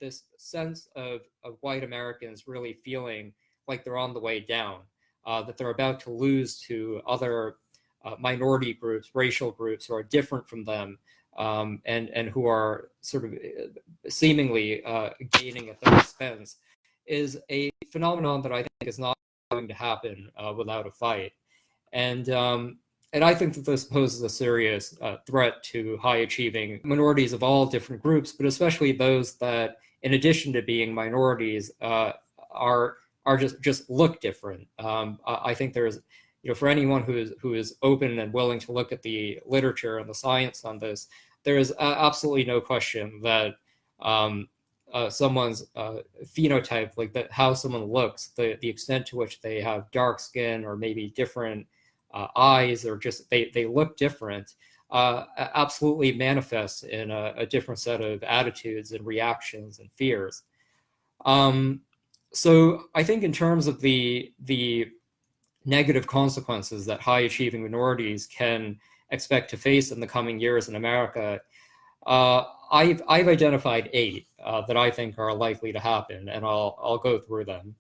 this sense of white Americans really feeling like they're on the way down, that they're about to lose to other minority groups, racial groups who are different from them, and who are sort of seemingly gaining at their expense, is a phenomenon that I think is not going to happen without a fight. And I think that this poses a serious threat to high-achieving minorities of all different groups, but especially those that, in addition to being minorities, are just look different. I think there's, for anyone who is open and willing to look at the literature and the science on this, there is absolutely no question that someone's phenotype, like that, how someone looks, the extent to which they have dark skin or maybe different eyes, or just they look different, absolutely manifests in a different set of attitudes and reactions and fears. So I think in terms of the negative consequences that high achieving minorities can expect to face in the coming years in America, I've identified 8 that I think are likely to happen, and I'll go through them.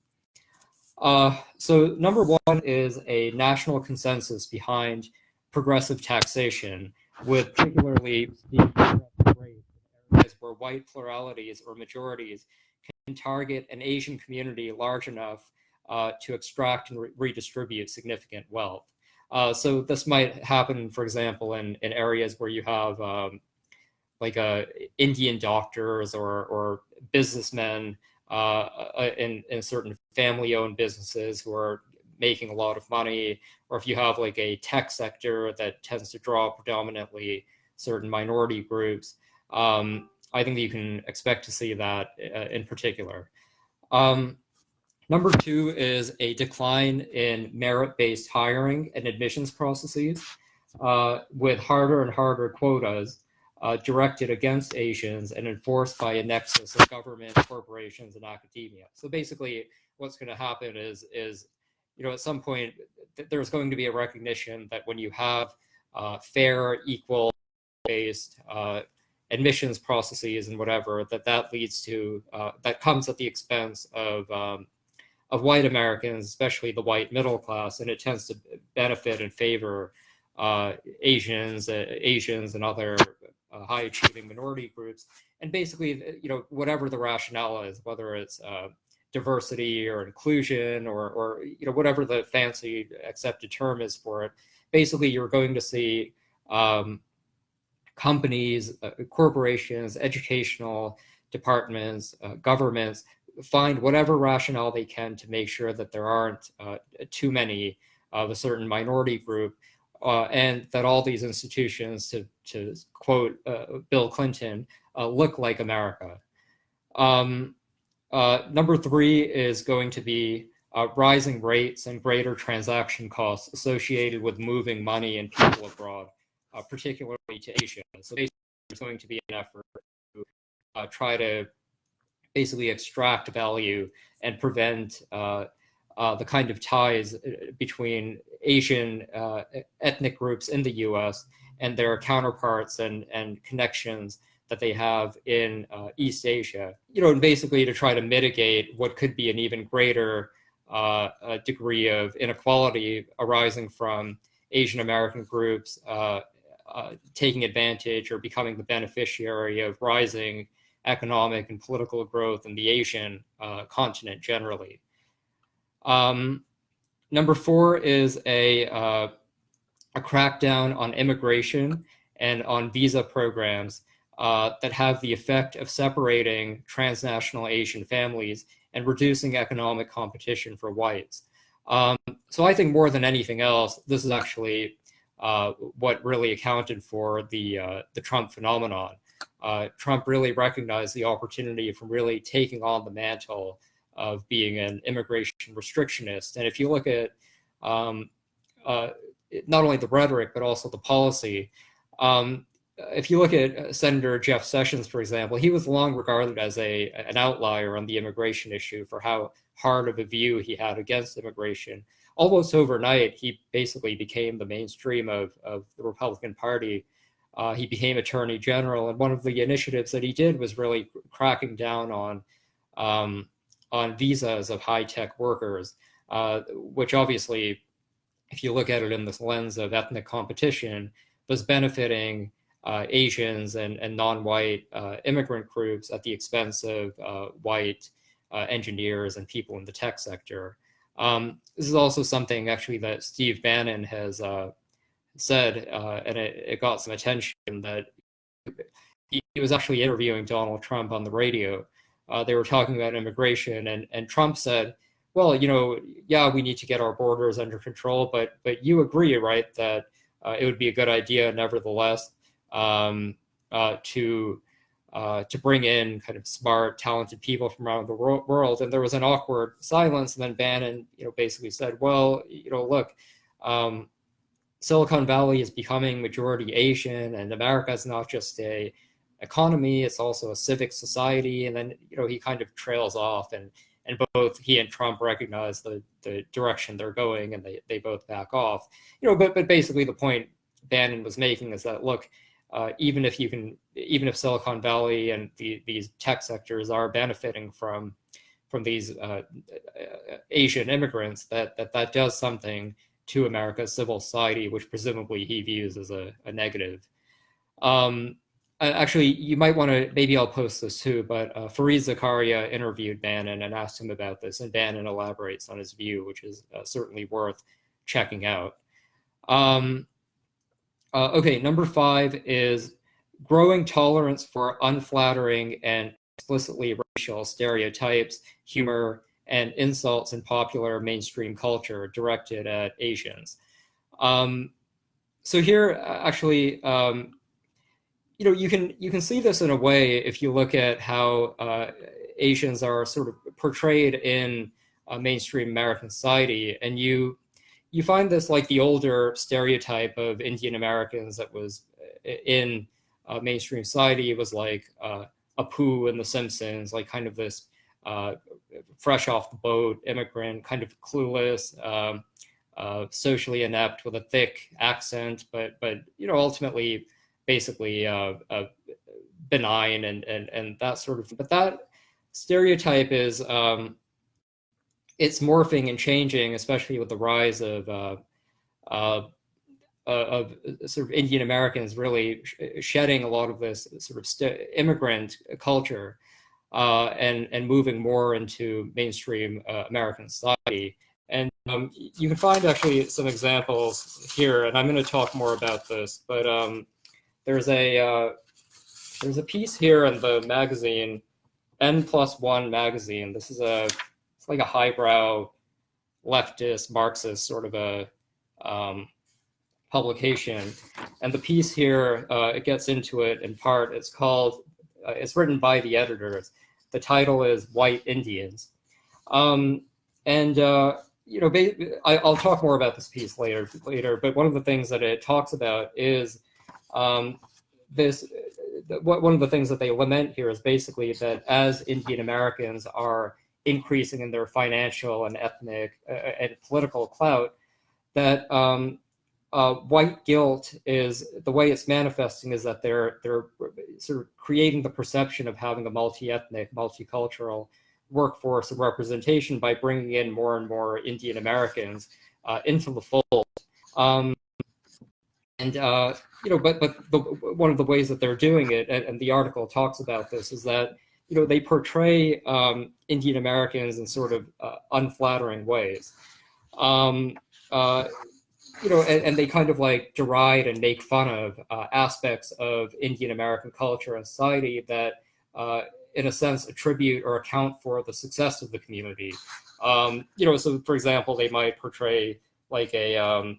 So number 1 is a national consensus behind progressive taxation, with particularly the areas where white pluralities or majorities can target an Asian community large enough to extract and redistribute significant wealth. So this might happen, for example, in areas where you have like Indian doctors or businessmen in certain family-owned businesses who are making a lot of money, or if you have like a tech sector that tends to draw predominantly certain minority groups. I think that you can expect to see that in particular. Number 2 is a decline in merit-based hiring and admissions processes, with harder and harder quotas directed against Asians and enforced by a nexus of government, corporations, and academia. So basically, what's going to happen is at some point, there's going to be a recognition that when you have fair, equal-based admissions processes and whatever, that leads to that comes at the expense of white Americans, especially the white middle class, and it tends to benefit and favor Asians and other high-achieving minority groups. And basically, whatever the rationale is, whether it's diversity or inclusion or whatever the fancy accepted term is for it, basically you're going to see companies, corporations, educational departments, governments find whatever rationale they can to make sure that there aren't too many of a certain minority group, and that all these institutions, to quote Bill Clinton, look like America. Number 3 is going to be rising rates and greater transaction costs associated with moving money and people abroad, particularly to Asia. So basically, there's going to be an effort to try to basically extract value and prevent the kind of ties between Asian ethnic groups in the US and their counterparts and connections that they have in East Asia, and basically to try to mitigate what could be an even greater degree of inequality arising from Asian American groups taking advantage or becoming the beneficiary of rising economic and political growth in the Asian continent generally. Number 4 is a crackdown on immigration and on visa programs that have the effect of separating transnational Asian families and reducing economic competition for whites. So I think more than anything else, this is actually what really accounted for the Trump phenomenon. Trump really recognized the opportunity from really taking on the mantle of being an immigration restrictionist. And if you look at not only the rhetoric, but also the policy, if you look at Senator Jeff Sessions, for example, he was long regarded as an outlier on the immigration issue for how hard of a view he had against immigration. Almost overnight, he basically became the mainstream of the Republican Party he became Attorney General, and one of the initiatives that he did was really cracking down on visas of high-tech workers, which obviously, if you look at it in this lens of ethnic competition, was benefiting Asians and non-white immigrant groups at the expense of white engineers and people in the tech sector. This is also something actually that Steve Bannon has said, and it got some attention, that he was actually interviewing Donald Trump on the radio. They were talking about immigration, and Trump said, well, yeah, we need to get our borders under control, but you agree, right, that it would be a good idea, nevertheless, to bring in kind of smart, talented people from around the world. And there was an awkward silence, and then Bannon, basically said, well, look, Silicon Valley is becoming majority Asian, and America is not just a economy, it's also a civic society. And then, he kind of trails off, and both he and Trump recognize the direction they're going, and they both back off. But basically the point Bannon was making is that, look, even if Silicon Valley and these tech sectors are benefiting from these Asian immigrants, that does something to America's civil society, which presumably he views as a negative. Actually, you might want to, maybe I'll post this too, but Fareed Zakaria interviewed Bannon and asked him about this, and Bannon elaborates on his view, which is certainly worth checking out. Okay, number 5 is growing tolerance for unflattering and explicitly racial stereotypes, humor, and insults in popular mainstream culture directed at Asians. So here, actually, you can see this in a way if you look at how Asians are sort of portrayed in mainstream American society, and you find this like the older stereotype of Indian Americans that was in mainstream society was like Apu in The Simpsons, like kind of this fresh off the boat immigrant, kind of clueless, socially inept with a thick accent, but ultimately basically benign and that sort of thing. But that stereotype is it's morphing and changing, especially with the rise of sort of Indian Americans really shedding a lot of this sort of immigrant culture and moving more into mainstream American society. And you can find actually some examples here, and I'm going to talk more about this. But there's a piece here in the magazine, N+1 magazine. This is it's like a highbrow leftist Marxist sort of a publication, and the piece here it gets into it in part. It's called it's written by the editors. The title is White Indians, and I'll talk more about this piece later. But one of the things that it talks about is one of the things that they lament here is basically that as Indian Americans are increasing in their financial and ethnic and political clout, that white guilt is the way it's manifesting is that they're sort of creating the perception of having a multi-ethnic, multicultural workforce of representation by bringing in more and more Indian Americans into the fold. One of the ways that they're doing it, and the article talks about this, is that they portray Indian Americans in sort of unflattering ways. And they kind of like deride and make fun of aspects of Indian American culture and society that, in a sense, attribute or account for the success of the community. So for example, they might portray like a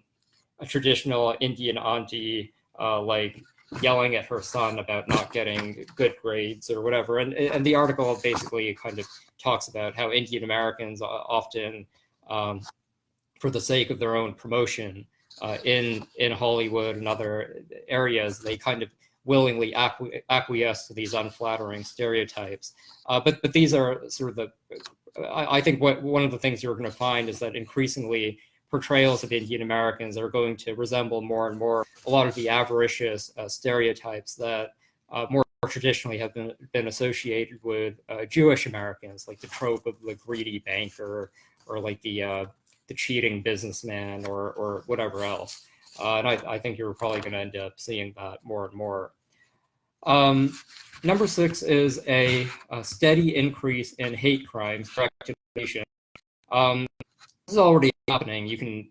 traditional Indian auntie, like yelling at her son about not getting good grades or whatever. And the article basically kind of talks about how Indian Americans often, for the sake of their own promotion in Hollywood and other areas, they kind of willingly acquiesce to these unflattering stereotypes. But these are sort of I think one of the things you're going to find is that increasingly portrayals of Indian Americans are going to resemble more and more a lot of the avaricious stereotypes that more traditionally have been associated with Jewish Americans, like the trope of the greedy banker, or like the cheating businessman, or whatever else. And I think you're probably going to end up seeing that more and more. Number 6 is a steady increase in hate crimes for nation. This is already happening. You can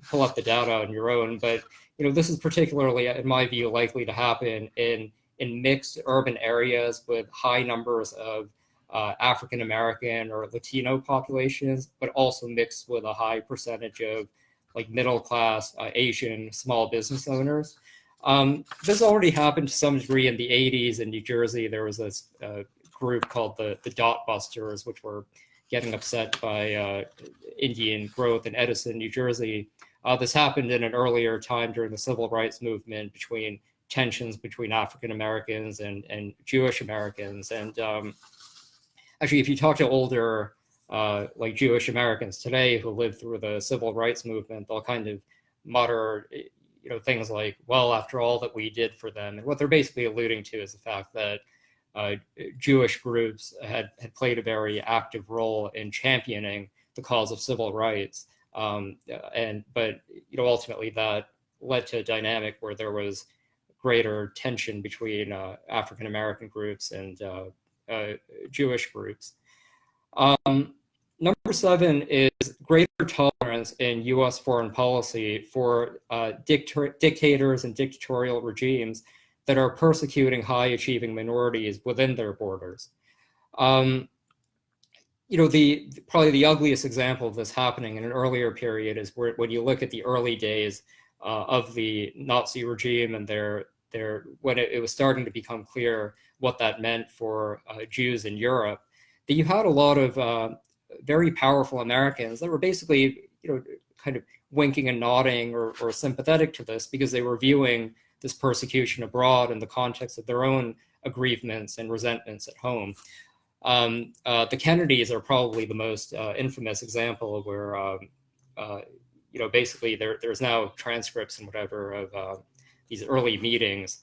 pull up the data on your own, but this is particularly, in my view, likely to happen in mixed urban areas with high numbers of African American or Latino populations, but also mixed with a high percentage of like middle class Asian small business owners. This already happened to some degree in the 80s in New Jersey. There was this group called the Dot Busters, which were getting upset by Indian growth in Edison, New Jersey. This happened in an earlier time during the civil rights movement, between tensions between African Americans and Jewish Americans. And actually, if you talk to older like Jewish Americans today who lived through the civil rights movement, they'll kind of mutter things like, well, after all that we did for them. And what they're basically alluding to is the fact that Jewish groups had played a very active role in championing the cause of civil rights. But ultimately that led to a dynamic where there was greater tension between African American groups and Jewish groups. Number 7 is greater tolerance in U.S. foreign policy for dictators and dictatorial regimes that are persecuting high-achieving minorities within their borders. Probably the ugliest example of this happening in an earlier period is when you look at the early days of the Nazi regime and when it was starting to become clear what that meant for Jews in Europe, that you had a lot of very powerful Americans that were basically, kind of winking and nodding or sympathetic to this, because they were viewing this persecution abroad in the context of their own aggrievements and resentments at home. The Kennedys are probably the most infamous example where, basically there's now transcripts and whatever of these early meetings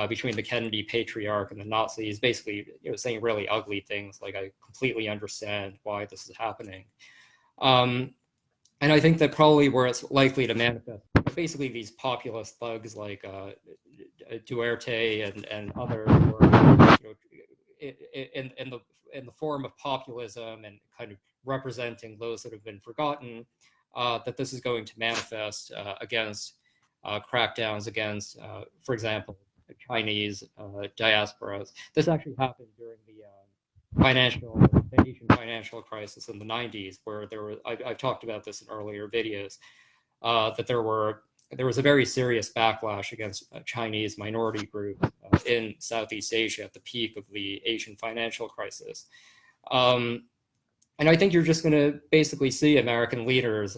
between the Kennedy patriarch and the Nazis, basically saying really ugly things like, I completely understand why this is happening. And I think that probably where it's likely to manifest, basically these populist thugs like Duarte and others, were, in the form of populism and kind of representing those that have been forgotten, that this is going to manifest against crackdowns against, for example, Chinese diasporas. This actually happened during the Asian financial crisis in the 90s, where I've talked about this in earlier videos, that there was a very serious backlash against Chinese minority groups in Southeast Asia at the peak of the Asian financial crisis. And I think you're just going to basically see American leaders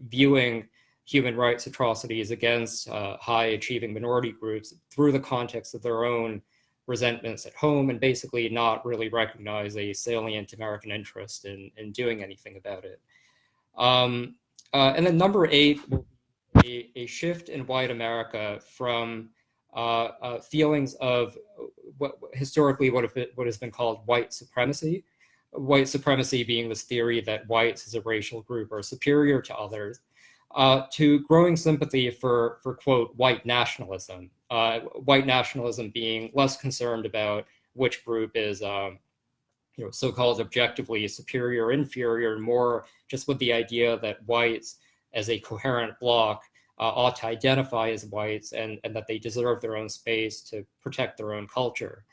viewing human rights atrocities against high-achieving minority groups through the context of their own resentments at home, and basically not really recognize a salient American interest in doing anything about it. And then number 8 will be a shift in white America from feelings of what historically what has been called white supremacy. White supremacy being this theory that whites as a racial group are superior to others, to growing sympathy for quote, white nationalism. White nationalism being less concerned about which group is so-called objectively superior or inferior, more just with the idea that whites as a coherent bloc ought to identify as whites, and that they deserve their own space to protect their own culture.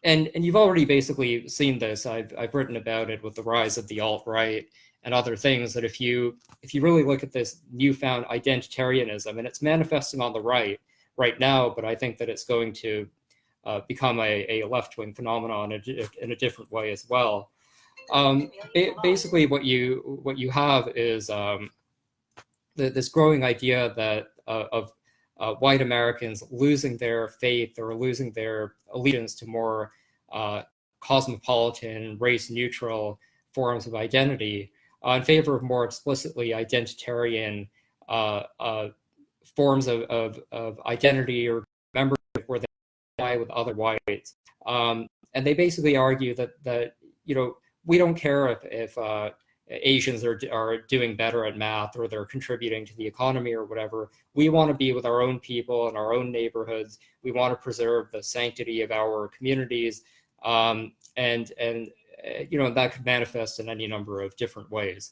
And you've already basically seen this. I've written about it with the rise of the alt-right and other things, that if you really look at this newfound identitarianism, and it's manifesting on the right now, but I think that it's going to become a left-wing phenomenon in a different way as well. Basically, what you have is this growing idea that of white Americans losing their faith or losing their allegiance to more cosmopolitan, race-neutral forms of identity, in favor of more explicitly identitarian forms of identity or membership where they die with other whites. And they basically argue that we don't care if Asians are doing better at math or they're contributing to the economy or whatever. We want to be with our own people in our own neighborhoods. We want to preserve the sanctity of our communities, and that could manifest in any number of different ways.